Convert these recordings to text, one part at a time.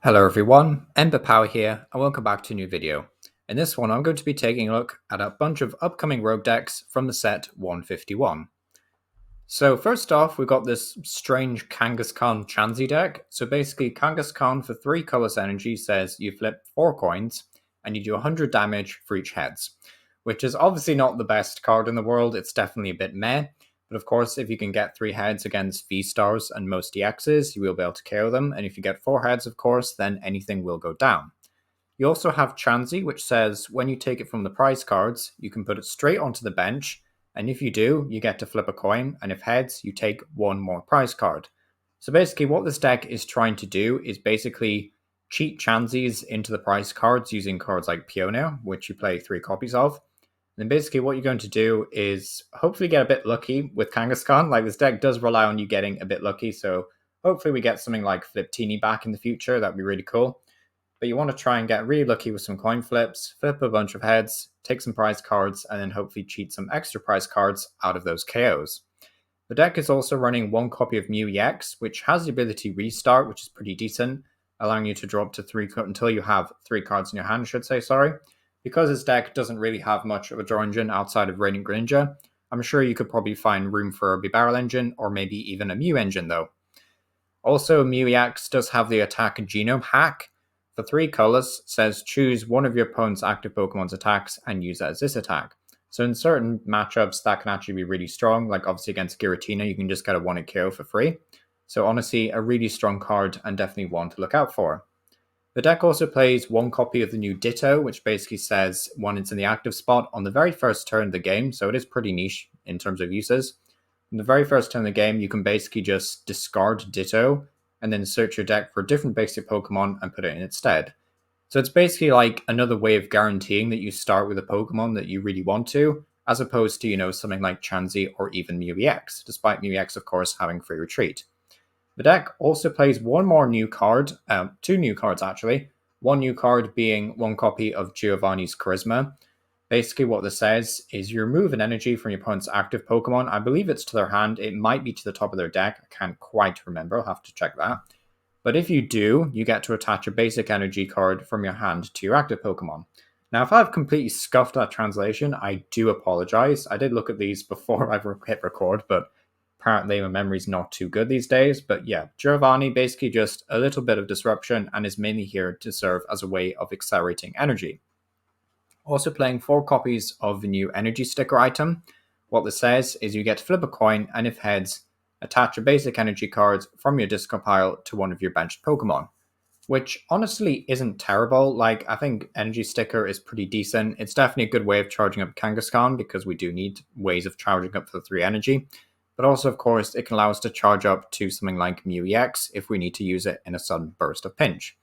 Hello everyone, Ember Power here, and welcome back to a new video. In this one, I'm going to be taking a look at a bunch of upcoming rogue decks from the set 151. So first off, we've got this strange Kangaskhan Chansey deck. So basically, Kangaskhan for 3 colorless energy says you flip 4 coins, and you do 100 damage for each heads. Which is obviously not the best card in the world, it's definitely a bit meh. But of course, if you can get 3 heads against V-Stars and most EXs, you will be able to KO them. And if you get 4 heads, of course, then anything will go down. You also have Chansey, which says when you take it from the prize cards, you can put it straight onto the bench. And if you do, you get to flip a coin. And if heads, you take 1 more prize card. So basically, what this deck is trying to do is basically cheat Chanseys into the prize cards using cards like Pioneer, which you play 3 copies of. Then basically what you're going to do is hopefully get a bit lucky with Kangaskhan. Like this deck does rely on you getting a bit lucky, so hopefully we get something like Fliptini back in the future. That'd be really cool. But you want to try and get really lucky with some coin flips, flip a bunch of heads, take some prize cards, and then hopefully cheat some extra prize cards out of those KOs. The deck is also running 1 copy of Mew EX, which has the ability to restart, which is pretty decent, allowing you to draw up to 3 until you have 3 cards in your hand, sorry. Because this deck doesn't really have much of a draw engine outside of Radiant Greninja, I'm sure you could probably find room for a Barrel engine or maybe even a Mew engine though. Also, Mew EX does have the attack genome hack. For 3 colors, says choose one of your opponent's active Pokemon's attacks and use it as this attack. So in certain matchups, that can actually be really strong, like obviously against Giratina, you can just get a 1-hit KO for free. So honestly, a really strong card and definitely one to look out for. The deck also plays 1 copy of the new Ditto, which basically says when it's in the active spot on the very first turn of the game, so it is pretty niche in terms of uses. In the very first turn of the game, you can basically just discard Ditto and then search your deck for a different basic Pokemon and put it in its stead. So it's basically like another way of guaranteeing that you start with a Pokemon that you really want to, as opposed to, something like Chansey or even Mew EX, despite Mew EX, of course, having free retreat. The deck also plays 1 more new card, 2 new cards actually. 1 new card being 1 copy of Giovanni's Charisma. Basically what this says is you remove an energy from your opponent's active Pokemon. I believe it's to their hand. It might be to the top of their deck. I can't quite remember. I'll have to check that. But if you do, you get to attach a basic energy card from your hand to your active Pokemon. Now, if I've completely scuffed that translation, I do apologize. I did look at these before I hit record, but apparently my memory's not too good these days. But yeah, Giovanni basically just a little bit of disruption and is mainly here to serve as a way of accelerating energy. Also playing 4 copies of the new energy sticker item. What this says is you get to flip a coin, and if heads, attach a basic energy card from your discard pile to one of your benched Pokemon. Which honestly isn't terrible. Like, I think energy sticker is pretty decent. It's definitely a good way of charging up Kangaskhan because we do need ways of charging up for the 3 energy. But also, of course, it can allow us to charge up to something like Mew EX if we need to use it in a sudden burst of pinch.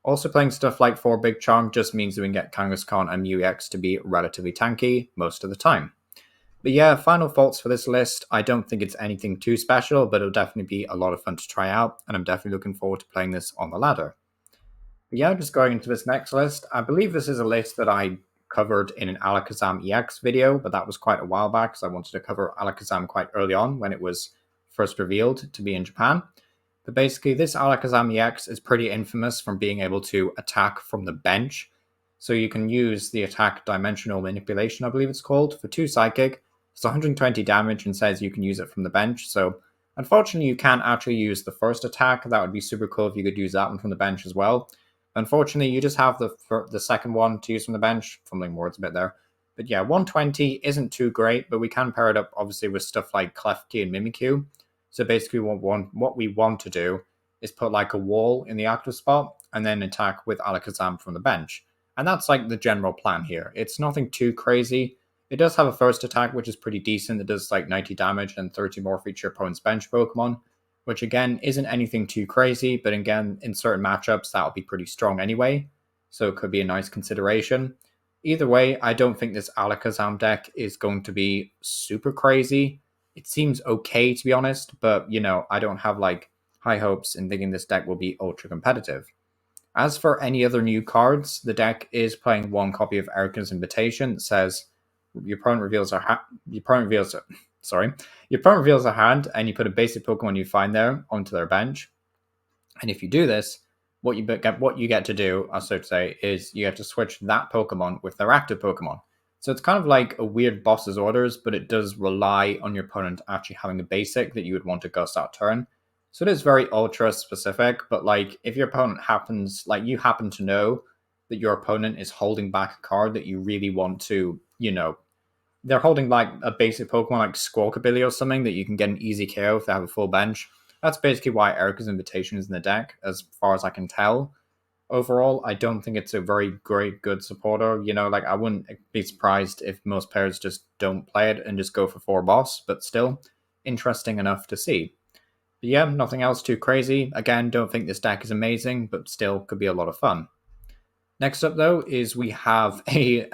Also, playing stuff like 4 Big Charm just means that we can get Kangaskhan and Mew EX to be relatively tanky most of the time. But yeah, final thoughts for this list. I don't think it's anything too special, but it'll definitely be a lot of fun to try out, and I'm definitely looking forward to playing this on the ladder. But yeah, just going into this next list, I believe this is a list that I covered in an Alakazam EX video, but that was quite a while back because I wanted to cover Alakazam quite early on when it was first revealed to be in Japan. But basically, this Alakazam EX is pretty infamous from being able to attack from the bench. So you can use the attack Dimensional Manipulation, I believe it's called, for 2 Psychic. It's 120 damage and says you can use it from the bench. So unfortunately, you can't actually use the first attack. That would be super cool if you could use that one from the bench as well. Unfortunately, you just have the second one to use from the bench. Fumbling words a bit there. But yeah, 120 isn't too great, but we can pair it up, obviously, with stuff like Klefki and Mimikyu. So basically, what we want to do is put like a wall in the active spot and then attack with Alakazam from the bench. And that's like the general plan here. It's nothing too crazy. It does have a first attack, which is pretty decent. It does like 90 damage and 30 more for each your opponent's bench Pokemon, which again isn't anything too crazy, but again, in certain matchups, that'll be pretty strong anyway. So it could be a nice consideration. Either way, I don't think this Alakazam deck is going to be super crazy. It seems okay, to be honest, but I don't have like high hopes in thinking this deck will be ultra competitive. As for any other new cards, the deck is playing 1 copy of Erika's Invitation that says your opponent reveals a hand and you put a basic Pokemon you find there onto their bench. And if you do this, what you get to do, I should say, is you have to switch that Pokemon with their active Pokemon. So it's kind of like a weird boss's orders, but it does rely on your opponent actually having a basic that you would want to gust out turn. So it is very ultra specific, but like if your opponent happens, like you happen to know that your opponent is holding back a card that you really want to, they're holding like a basic Pokemon like Squawkabilly or something that you can get an easy KO if they have a full bench. That's basically why Erica's Invitation is in the deck, as far as I can tell. Overall, I don't think it's a very good supporter. Like I wouldn't be surprised if most players just don't play it and just go for 4 boss, but still, interesting enough to see. But yeah, nothing else too crazy. Again, don't think this deck is amazing, but still could be a lot of fun. Next up, though, is we have a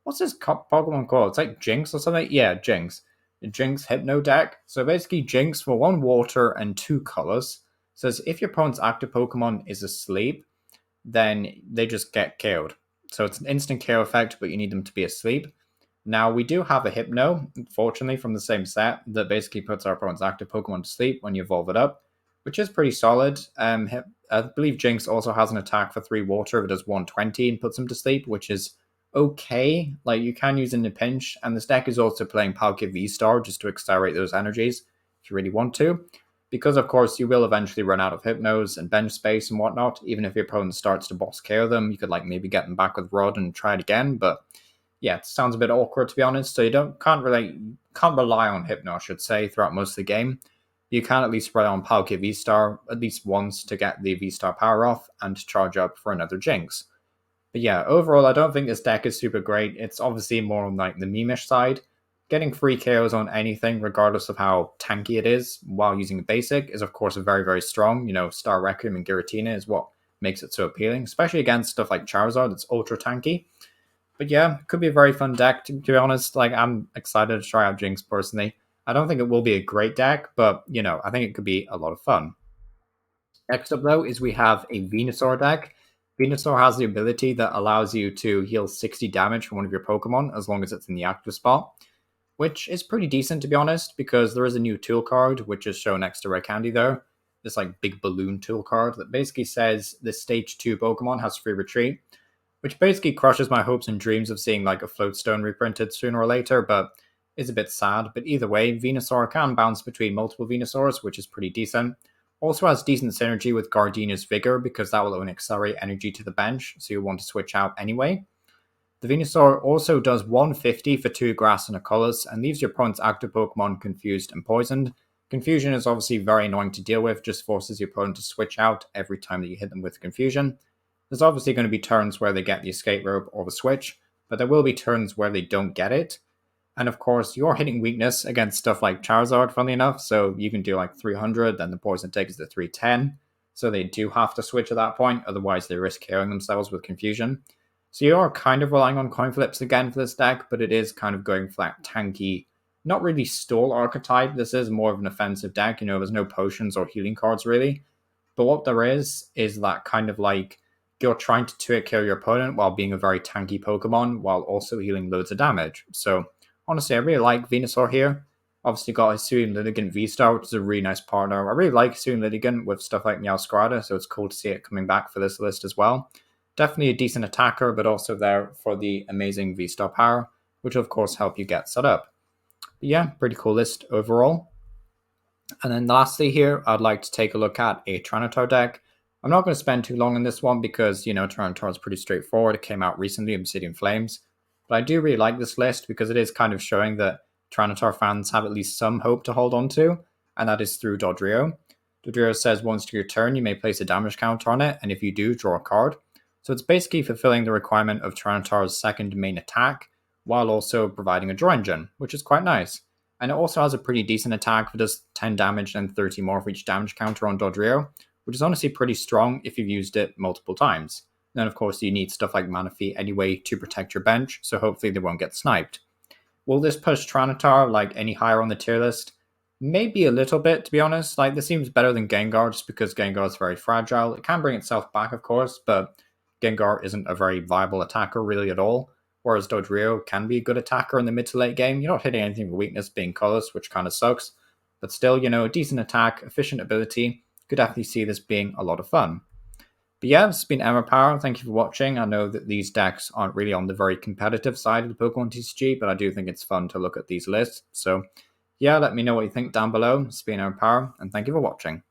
what's this Pokemon called? It's like Jynx or something. Yeah, Jynx. The Jynx Hypno deck. So basically, Jynx for 1 water and 2 colors says if your opponent's active Pokemon is asleep, then they just get KO'd. So it's an instant KO effect, but you need them to be asleep. Now, we do have a Hypno, unfortunately, from the same set that basically puts our opponent's active Pokemon to sleep when you evolve it up, which is pretty solid. I believe Jynx also has an attack for 3 water if it does 120 and puts him to sleep, which is okay. Like, you can use it in a pinch, and this deck is also playing Palkia V-Star just to accelerate those energies if you really want to. Because, of course, you will eventually run out of Hypnos and bench space and whatnot. Even if your opponent starts to boss KO them, you could like maybe get them back with Rod and try it again, but yeah, it sounds a bit awkward to be honest. So you can't rely on Hypno, I should say, throughout most of the game. You can at least rely on Palkia V-Star at least once to get the V-Star power off and to charge up for another Jynx. But yeah, overall, I don't think this deck is super great. It's obviously more on like the memeish side. Getting free KOs on anything, regardless of how tanky it is, while using a basic, is of course very, very strong. Star Requiem and Giratina is what makes it so appealing, especially against stuff like Charizard that's ultra tanky. But yeah, could be a very fun deck, to be honest. Like, I'm excited to try out Jynx personally. I don't think it will be a great deck, but, I think it could be a lot of fun. Next up, though, is we have a Venusaur deck. Venusaur has the ability that allows you to heal 60 damage from one of your Pokemon, as long as it's in the active spot, which is pretty decent, to be honest, because there is a new tool card, which is shown next to Red Candy there. This, like, big balloon tool card that basically says this Stage 2 Pokemon has free retreat, which basically crushes my hopes and dreams of seeing like a Floatstone reprinted sooner or later, but is a bit sad. But either way, Venusaur can bounce between multiple Venusaurs, which is pretty decent. Also has decent synergy with Gardenia's Vigor, because that will only accelerate energy to the bench, so you'll want to switch out anyway. The Venusaur also does 150 for 2 grass and a colors, and leaves your opponent's active Pokemon confused and poisoned. Confusion is obviously very annoying to deal with, just forces your opponent to switch out every time that you hit them with Confusion. There's obviously going to be turns where they get the escape rope or the switch, but there will be turns where they don't get it. And of course, you're hitting weakness against stuff like Charizard, funnily enough, so you can do like 300, then the poison takes to 310, so they do have to switch at that point, otherwise they risk KOing themselves with Confusion. So you are kind of relying on coin flips again for this deck, but it is kind of going for that tanky, not really stall archetype. This is more of an offensive deck, there's no potions or healing cards really. But what there is that kind of like, you're trying to 2-hit kill your opponent while being a very tanky Pokemon, while also healing loads of damage. So, honestly, I really like Venusaur here. Obviously got Hisuian Litigant V-Star, which is a really nice partner. I really like Hisuian Litigant with stuff like Meowscarada, so it's cool to see it coming back for this list as well. Definitely a decent attacker, but also there for the amazing V-Star power, which will of course help you get set up. But yeah, pretty cool list overall. And then lastly here, I'd like to take a look at a Tyranitar deck. I'm not going to spend too long on this one because, Tyranitar is pretty straightforward. It came out recently, Obsidian Flames. But I do really like this list because it is kind of showing that Tyranitar fans have at least some hope to hold on to, and that is through Dodrio. Dodrio says once to your turn, you may place a damage counter on it, and if you do, draw a card. So it's basically fulfilling the requirement of Tyranitar's second main attack, while also providing a draw engine, which is quite nice. And it also has a pretty decent attack for just 10 damage and 30 more for each damage counter on Dodrio, which is honestly pretty strong if you've used it multiple times. Then of course you need stuff like Manaphy anyway to protect your bench, so hopefully they won't get sniped. Will this push Tyranitar like any higher on the tier list? Maybe a little bit, to be honest. Like, this seems better than Gengar just because Gengar is very fragile. It can bring itself back, of course, but Gengar isn't a very viable attacker really at all. Whereas Dodrio can be a good attacker in the mid to late game. You're not hitting anything with weakness being colorless, which kind of sucks. But still, a decent attack, efficient ability. Could definitely see this being a lot of fun. But yeah, this has been Emma Power. Thank you for watching. I know that these decks aren't really on the very competitive side of the Pokemon TCG, but I do think it's fun to look at these lists. So yeah, let me know what you think down below. It's been Emma Power, and thank you for watching.